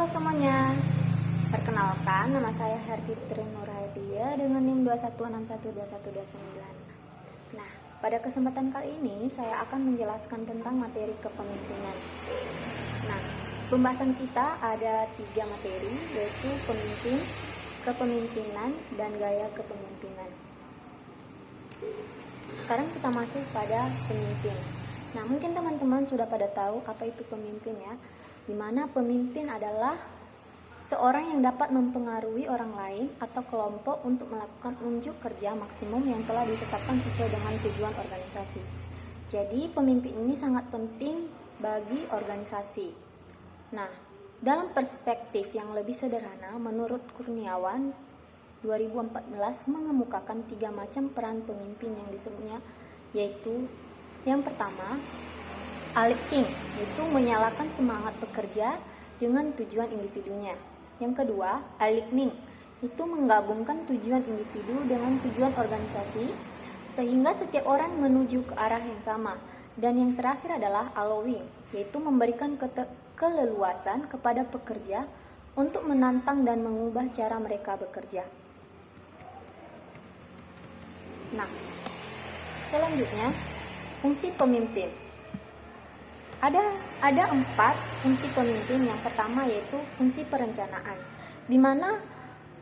Halo semuanya, perkenalkan nama saya Herti Trinurhaidia dengan NIM 21612129. Nah, pada kesempatan kali ini saya akan menjelaskan tentang materi kepemimpinan. Nah, pembahasan kita ada 3 materi, yaitu pemimpin, kepemimpinan, dan gaya kepemimpinan. Sekarang kita masuk pada pemimpin. Nah, mungkin teman-teman sudah pada tahu apa itu pemimpin ya, di mana pemimpin adalah seorang yang dapat mempengaruhi orang lain atau kelompok untuk melakukan unjuk kerja maksimum yang telah ditetapkan sesuai dengan tujuan organisasi. Jadi, pemimpin ini sangat penting bagi organisasi. Nah, dalam perspektif yang lebih sederhana, menurut Kurniawan 2014 mengemukakan 3 macam peran pemimpin yang disebutnya, yaitu yang pertama, uplifting, yaitu menyalakan semangat pekerja dengan tujuan individunya. Yang kedua, aligning, itu menggabungkan tujuan individu dengan tujuan organisasi sehingga setiap orang menuju ke arah yang sama. Dan yang terakhir adalah allowing, yaitu memberikan keleluasan kepada pekerja untuk menantang dan mengubah cara mereka bekerja. Nah, selanjutnya fungsi pemimpin. Ada 4 fungsi pemimpin. Yang pertama yaitu fungsi perencanaan, di mana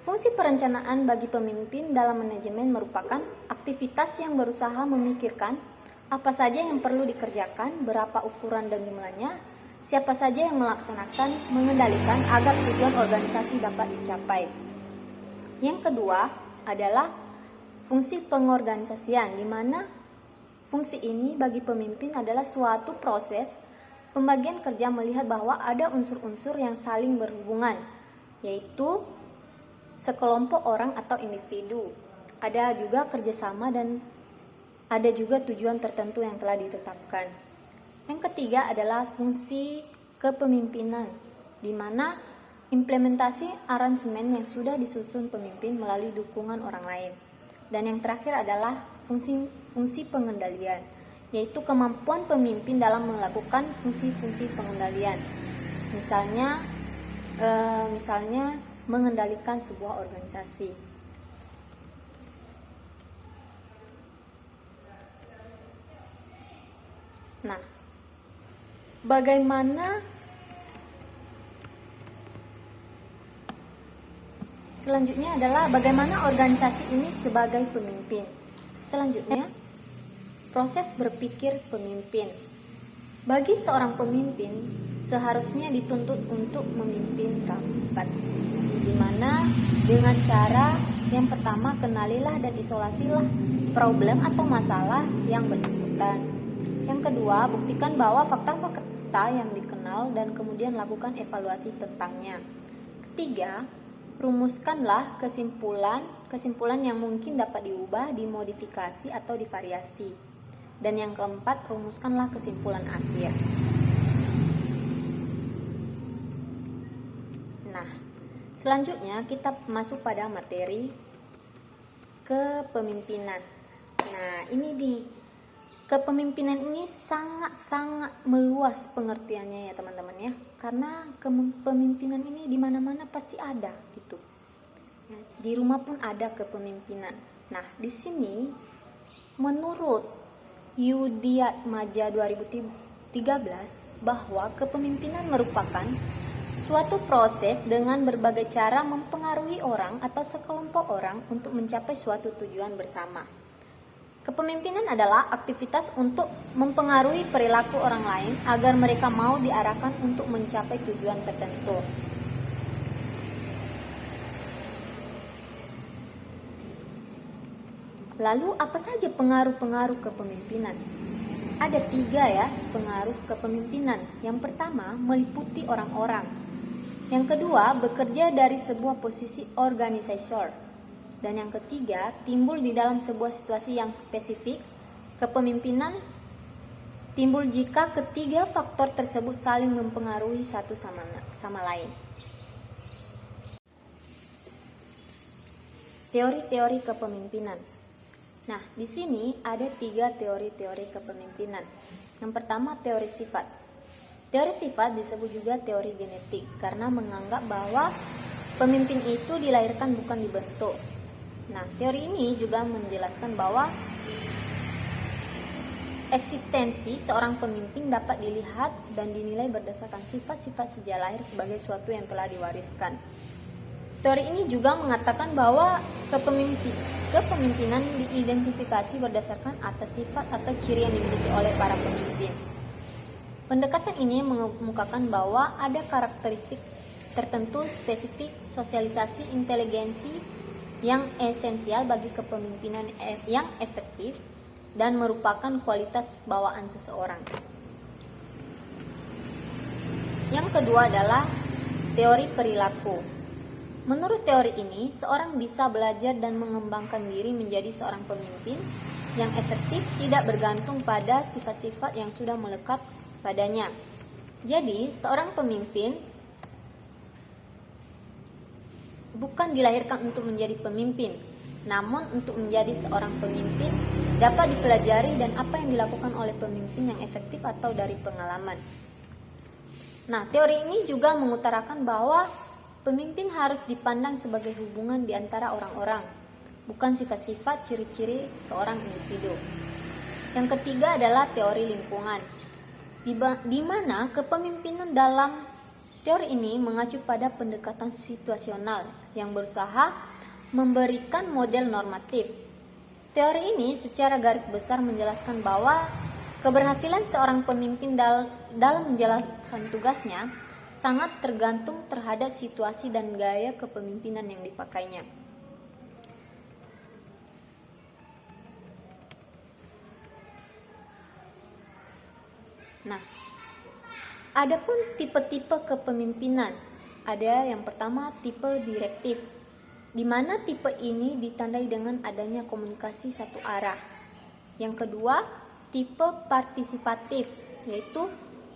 fungsi perencanaan bagi pemimpin dalam manajemen merupakan aktivitas yang berusaha memikirkan apa saja yang perlu dikerjakan, berapa ukuran dan jumlahnya, siapa saja yang melaksanakan, mengendalikan agar tujuan organisasi dapat dicapai. Yang kedua adalah fungsi pengorganisasian, di mana fungsi ini bagi pemimpin adalah suatu proses pembagian kerja melihat bahwa ada unsur-unsur yang saling berhubungan, yaitu sekelompok orang atau individu. Ada juga kerjasama dan ada juga tujuan tertentu yang telah ditetapkan. Yang ketiga adalah fungsi kepemimpinan, di mana implementasi aransemen yang sudah disusun pemimpin melalui dukungan orang lain. Dan yang terakhir adalah fungsi pengendalian, yaitu kemampuan pemimpin dalam melakukan fungsi-fungsi pengendalian. Misalnya mengendalikan sebuah organisasi. Nah, selanjutnya adalah bagaimana organisasi ini sebagai pemimpin. Selanjutnya, proses berpikir pemimpin. Bagi seorang pemimpin, seharusnya dituntut untuk memimpin rapat, di mana dengan cara yang pertama, kenalilah dan isolasilah problem atau masalah yang bersangkutan. Yang kedua, buktikan bahwa fakta-fakta yang dikenal dan kemudian lakukan evaluasi tentangnya. Ketiga, rumuskanlah kesimpulan yang mungkin dapat diubah, dimodifikasi atau divariasi. Dan yang keempat, rumuskanlah kesimpulan akhir. Nah, selanjutnya kita masuk pada materi kepemimpinan. Nah, kepemimpinan ini sangat-sangat meluas pengertiannya ya teman-teman ya. Karena kepemimpinan ini di mana-mana pasti ada gitu. Ya, di rumah pun ada kepemimpinan. Nah, di sini menurut Yudiatmaja 2013 bahwa kepemimpinan merupakan suatu proses dengan berbagai cara mempengaruhi orang atau sekelompok orang untuk mencapai suatu tujuan bersama. Kepemimpinan adalah aktivitas untuk mempengaruhi perilaku orang lain agar mereka mau diarahkan untuk mencapai tujuan tertentu. Lalu apa saja pengaruh-pengaruh kepemimpinan? Ada 3 ya pengaruh kepemimpinan. Yang pertama, meliputi orang-orang. Yang kedua, bekerja dari sebuah posisi organisator. Dan yang ketiga, timbul di dalam sebuah situasi yang spesifik. Kepemimpinan timbul jika ketiga faktor tersebut saling mempengaruhi satu sama lain. Teori-teori kepemimpinan. Nah, di sini ada 3 teori-teori kepemimpinan. Yang pertama, teori sifat. Teori sifat disebut juga teori genetik karena menganggap bahwa pemimpin itu dilahirkan bukan dibentuk. Nah, teori ini juga menjelaskan bahwa eksistensi seorang pemimpin dapat dilihat dan dinilai berdasarkan sifat-sifat sejak lahir sebagai suatu yang telah diwariskan. Teori ini juga mengatakan bahwa kepemimpinan diidentifikasi berdasarkan atas sifat atau ciri yang dimiliki oleh para pemimpin. Pendekatan ini mengemukakan bahwa ada karakteristik tertentu spesifik sosialisasi inteligensi yang esensial bagi kepemimpinan yang efektif dan merupakan kualitas bawaan seseorang. Yang kedua adalah teori perilaku. Menurut teori ini, seorang bisa belajar dan mengembangkan diri menjadi seorang pemimpin yang efektif tidak bergantung pada sifat-sifat yang sudah melekat padanya. Jadi, seorang pemimpin bukan dilahirkan untuk menjadi pemimpin, namun untuk menjadi seorang pemimpin dapat dipelajari dan apa yang dilakukan oleh pemimpin yang efektif atau dari pengalaman. Nah, teori ini juga mengutarakan bahwa pemimpin harus dipandang sebagai hubungan di antara orang-orang, bukan sifat-sifat ciri-ciri seorang individu. Yang ketiga adalah teori lingkungan, di mana kepemimpinan dalam teori ini mengacu pada pendekatan situasional yang berusaha memberikan model normatif. Teori ini secara garis besar menjelaskan bahwa keberhasilan seorang pemimpin dalam menjalankan tugasnya sangat tergantung terhadap situasi dan gaya kepemimpinan yang dipakainya. Nah, adapun tipe-tipe kepemimpinan, ada yang pertama tipe direktif, di mana tipe ini ditandai dengan adanya komunikasi satu arah. Yang kedua, tipe partisipatif, yaitu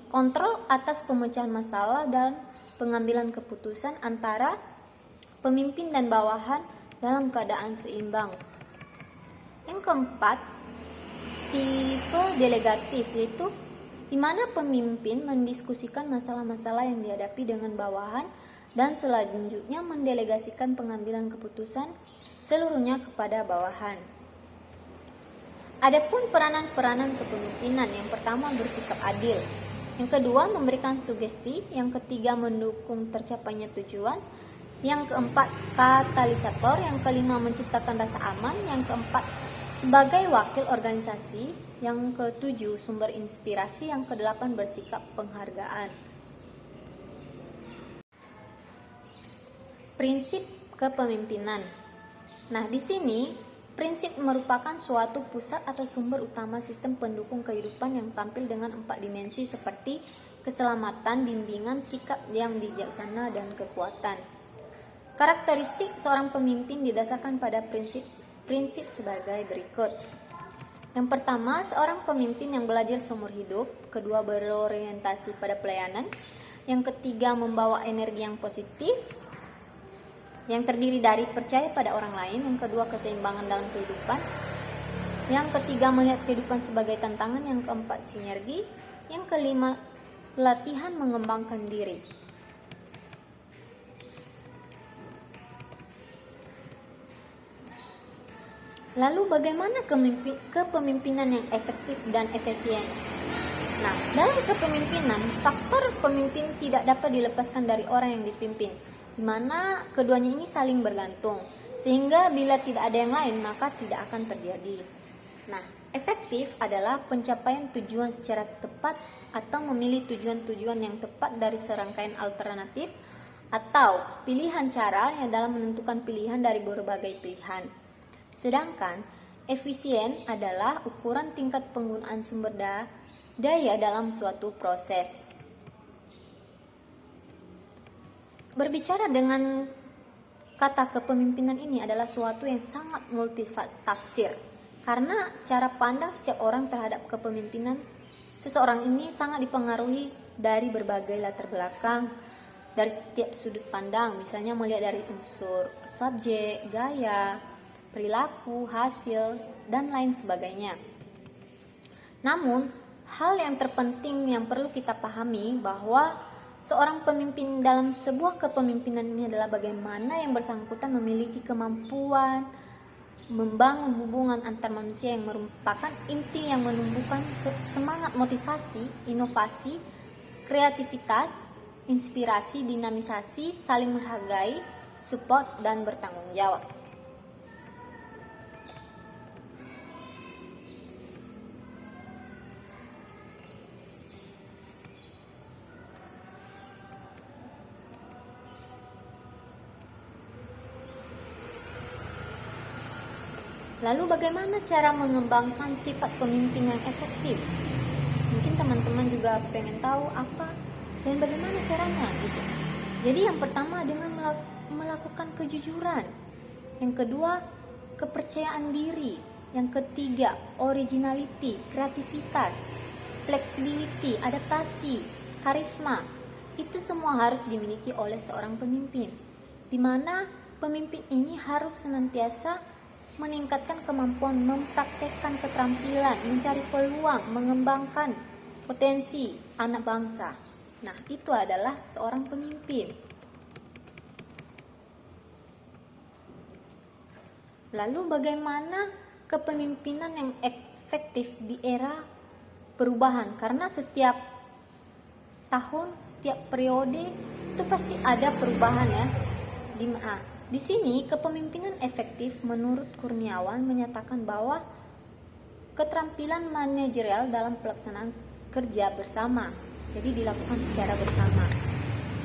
kontrol atas pemecahan masalah dan pengambilan keputusan antara pemimpin dan bawahan dalam keadaan seimbang. Yang keempat, tipe delegatif, yaitu di mana pemimpin mendiskusikan masalah-masalah yang dihadapi dengan bawahan dan selanjutnya mendelegasikan pengambilan keputusan seluruhnya kepada bawahan. Adapun peranan-peranan kepemimpinan, yang pertama bersikap adil, yang kedua memberikan sugesti, yang ketiga mendukung tercapainya tujuan, yang keempat katalisator, yang kelima menciptakan rasa aman, yang keempat sebagai wakil organisasi, yang ketujuh sumber inspirasi, yang kedelapan bersikap penghargaan. Prinsip kepemimpinan. Nah, di sini prinsip merupakan suatu pusat atau sumber utama sistem pendukung kehidupan yang tampil dengan 4 dimensi seperti keselamatan, bimbingan, sikap yang bijaksana, dan kekuatan. Karakteristik seorang pemimpin didasarkan pada prinsip sebagai berikut. Yang pertama, seorang pemimpin yang belajar seumur hidup. Kedua, berorientasi pada pelayanan. Yang ketiga, membawa energi yang positif, yang terdiri dari percaya pada orang lain. Yang kedua, keseimbangan dalam kehidupan. Yang ketiga, melihat kehidupan sebagai tantangan. Yang keempat, sinergi. Yang kelima, latihan mengembangkan diri. Lalu bagaimana kepemimpinan yang efektif dan efisien? Nah, dalam kepemimpinan, faktor pemimpin tidak dapat dilepaskan dari orang yang dipimpin, di mana keduanya ini saling bergantung, sehingga bila tidak ada yang lain, maka tidak akan terjadi. Nah, efektif adalah pencapaian tujuan secara tepat atau memilih tujuan-tujuan yang tepat dari serangkaian alternatif atau pilihan cara yang dalam menentukan pilihan dari berbagai pilihan. Sedangkan efisien adalah ukuran tingkat penggunaan sumber daya dalam suatu proses. Berbicara dengan kata kepemimpinan ini adalah suatu yang sangat multitafsir, karena cara pandang setiap orang terhadap kepemimpinan seseorang ini sangat dipengaruhi dari berbagai latar belakang, dari setiap sudut pandang, misalnya melihat dari unsur subjek, gaya, perilaku, hasil, dan lain sebagainya. Namun, hal yang terpenting yang perlu kita pahami bahwa seorang pemimpin dalam sebuah kepemimpinan ini adalah bagaimana yang bersangkutan memiliki kemampuan membangun hubungan antar manusia yang merupakan inti yang menumbuhkan semangat motivasi, inovasi, kreativitas, inspirasi, dinamisasi, saling menghargai, support, dan bertanggung jawab. Lalu bagaimana cara mengembangkan sifat pemimpin yang efektif? Mungkin teman-teman juga pengen tahu apa dan bagaimana caranya gitu. Jadi yang pertama dengan melakukan kejujuran. Yang kedua, kepercayaan diri. Yang ketiga, originality, kreativitas, flexibility, adaptasi, karisma. Itu semua harus dimiliki oleh seorang pemimpin. Di mana pemimpin ini harus senantiasa meningkatkan kemampuan mempraktekkan keterampilan, mencari peluang, mengembangkan potensi anak bangsa. Nah, itu adalah seorang pemimpin. Lalu bagaimana kepemimpinan yang efektif di era perubahan? Karena setiap tahun, setiap periode itu pasti ada perubahan ya. Di sini kepemimpinan efektif menurut Kurniawan menyatakan bahwa keterampilan manajerial dalam pelaksanaan kerja bersama. Jadi dilakukan secara bersama.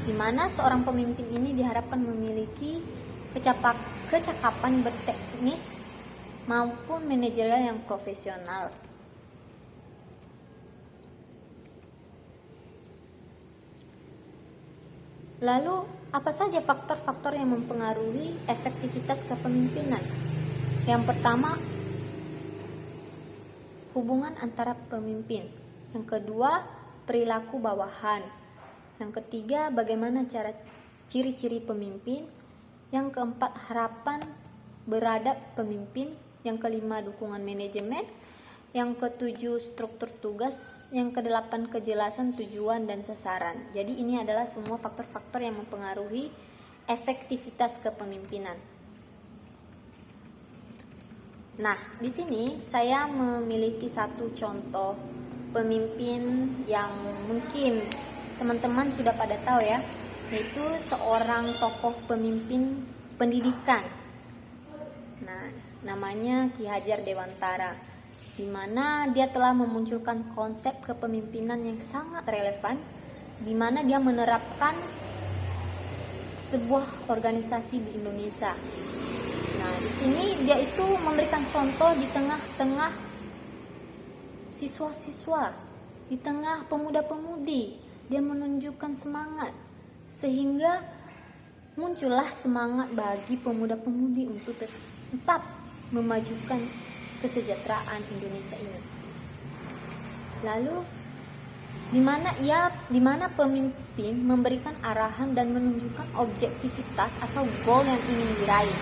Di mana seorang pemimpin ini diharapkan memiliki kecakapan berteknis maupun manajerial yang profesional. Lalu, apa saja faktor-faktor yang mempengaruhi efektivitas kepemimpinan? Yang pertama, hubungan antara pemimpin. Yang kedua, perilaku bawahan. Yang ketiga, bagaimana ciri-ciri pemimpin. Yang keempat, harapan beradab pemimpin. Yang kelima, dukungan manajemen. Yang ketujuh, struktur tugas. Yang kedelapan, kejelasan tujuan dan sasaran. Jadi ini adalah semua faktor-faktor yang mempengaruhi efektivitas kepemimpinan. Nah, di sini saya memiliki satu contoh pemimpin yang mungkin teman-teman sudah pada tahu ya, yaitu seorang tokoh pemimpin pendidikan. Nah, namanya Ki Hajar Dewantara, di mana dia telah memunculkan konsep kepemimpinan yang sangat relevan, di mana dia menerapkan sebuah organisasi di Indonesia. Nah, di sini dia itu memberikan contoh di tengah-tengah siswa-siswa, di tengah pemuda-pemudi. Dia menunjukkan semangat, sehingga muncullah semangat bagi pemuda-pemudi untuk tetap memajukan kesejahteraan Indonesia ini. Lalu di mana pemimpin memberikan arahan dan menunjukkan objektivitas atau goal yang ingin diraih.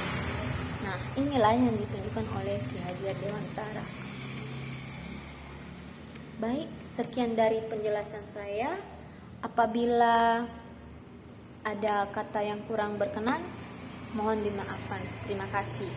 Nah, inilah yang ditunjukkan oleh Ki Hajar Dewantara. Baik, sekian dari penjelasan saya. Apabila ada kata yang kurang berkenan, mohon dimaafkan. Terima kasih.